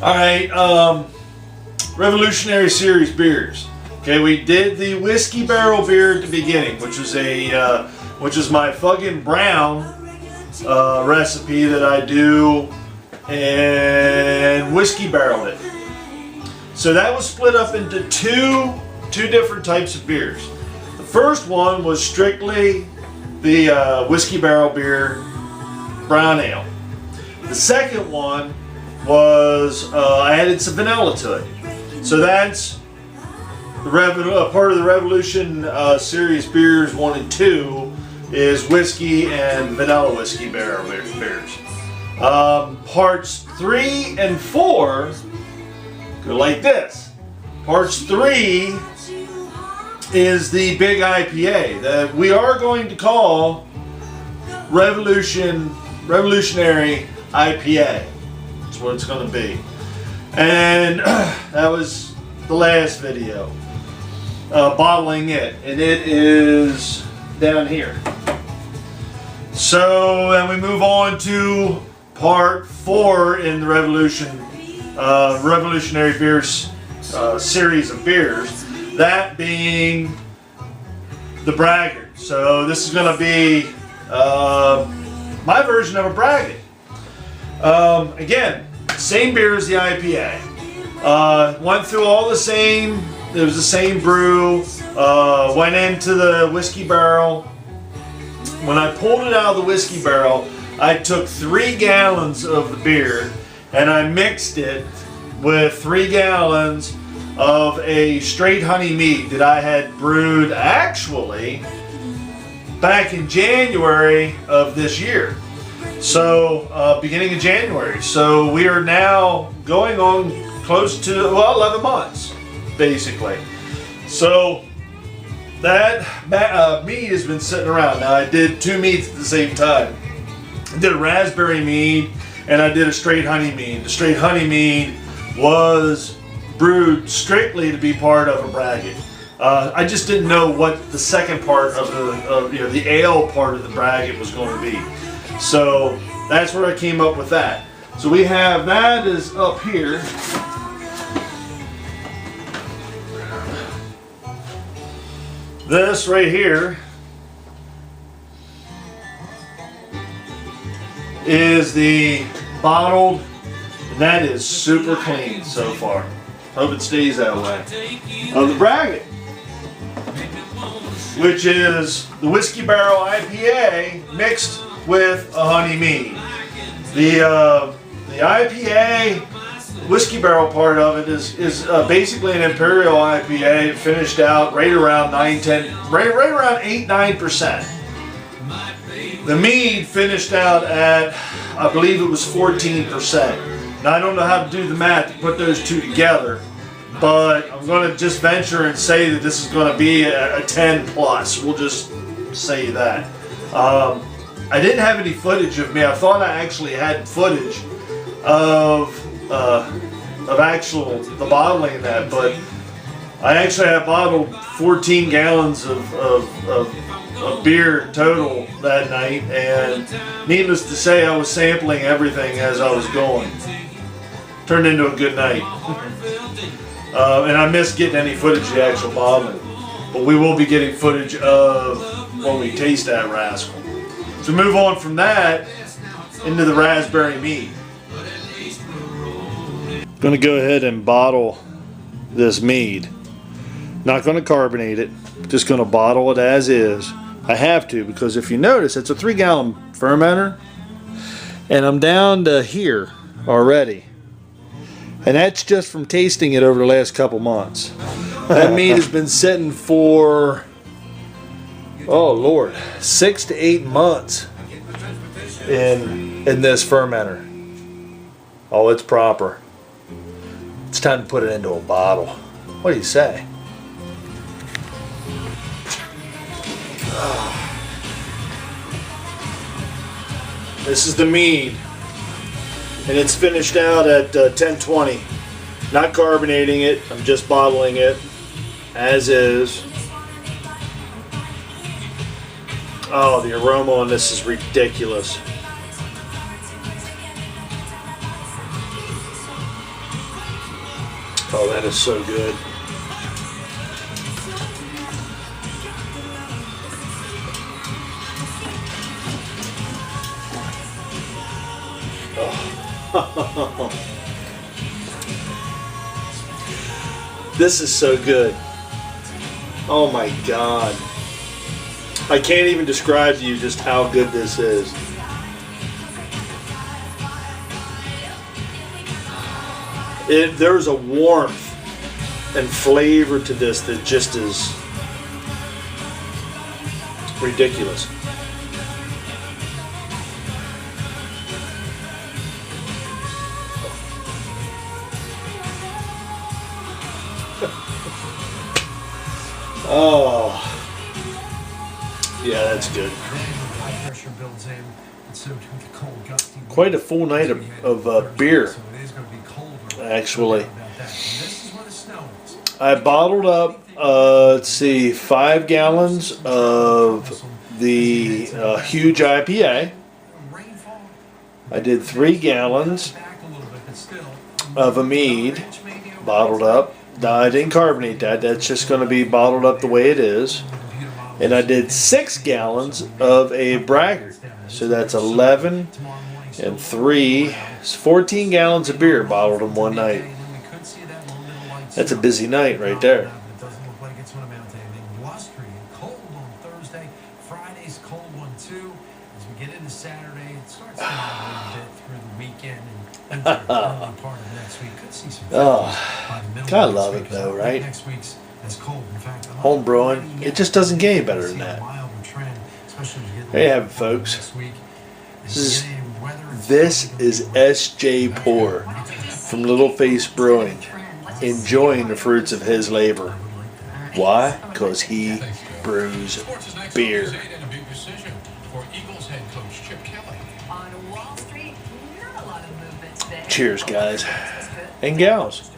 Alright, Revolutionary Series beers. Okay, we did the whiskey barrel beer at the beginning, which is my fucking brown recipe that I do, and whiskey barreled it. So that was split up into two different types of beers. The first one was strictly the whiskey barrel beer brown ale. The second one was I added some vanilla to it. So that's the part of the Revolution Series beers 1 and 2 is whiskey and vanilla whiskey barrel beers. Parts 3 and 4 go like this. Parts 3 is the big IPA that we are going to call Revolutionary IPA. That's what it's going to be. And that was the last video. Bottling it. And it is down here. So then we move on to part 4 in the Revolutionary Beers series of beers. That being the Braggot. So this is going to be my version of a Braggot. Again, same beer as the IPA. Went through all the same. It was the same brew. Went into the whiskey barrel. When I pulled it out of the whiskey barrel, I took 3 gallons of the beer and I mixed it with 3 gallons of a straight honey mead that I had brewed actually back in January of this year. So beginning of January. So we are now going on close to 11 months basically. So that mead has been sitting around. Now I did 2 meads at the same time. I did a raspberry mead and I did a straight honey mead. The straight honey mead was brewed strictly to be part of a Braggot. I just didn't know what the second part of the ale part of the Braggot was going to be. So that's where I came up with that. So we have that is up here. This right here is the bottled, and that is super clean so far. Hope it stays that way. The Braggot, which is the whiskey barrel IPA mixed with a honey mead. The IPA whiskey barrel part of it is basically an imperial IPA, finished out right around 8-9%. The mead finished out at, I believe it was 14%. Now I don't know how to do the math to put those two together, but I'm going to just venture and say that this is going to be a 10 plus. We'll just say that. I didn't have any footage of me. I thought I actually had footage of the bottling of that, but I actually have bottled 14 gallons of beer total that night, and needless to say, I was sampling everything as I was going. Turned into a good night. And I missed getting any footage of the actual bottling, but we will be getting footage of when we taste that rascal. So move on from that into the raspberry mead. Going to go ahead and bottle this mead. Not going to carbonate it, just going to bottle it as is. I have to, because if you notice, it's a 3-gallon fermenter, and I'm down to here already. And that's just from tasting it over the last couple months. That mead has been sitting for, oh Lord, 6 to 8 months in this fermenter. Oh, it's proper. It's time to put it into a bottle. What do you say? This is the mead, and it's finished out at 1020. Not carbonating it, I'm just bottling it as is. Oh, the aroma on this is ridiculous. Oh, that is so good. Oh. This is so good. Oh my God. I can't even describe to you just how good this is. There's a warmth and flavor to this that just is ridiculous. Oh, yeah, that's good. Quite a full night of beer, actually. I bottled up, let's see, 5 gallons of the huge IPA. I did 3 gallons of a mead, bottled up. No, I didn't carbonate that. That's just going to be bottled up the way it is. And I did 6 gallons of a Braggot. So that's 11 and 3. It's 14 gallons of beer bottled in one night. That's a busy night right there. Friday's cold one too. As we get into Saturday, it starts to a bit through the weekend and into the early part of next week. Could see some. I love it though, right? Next week's as cold. In fact, home brewing, it just doesn't get any better than that. There you have it, folks. This is SJ Pour from Little Face Brewing, enjoying the fruits of his labor. Why? Because he brews beer. Cheers, guys and gals.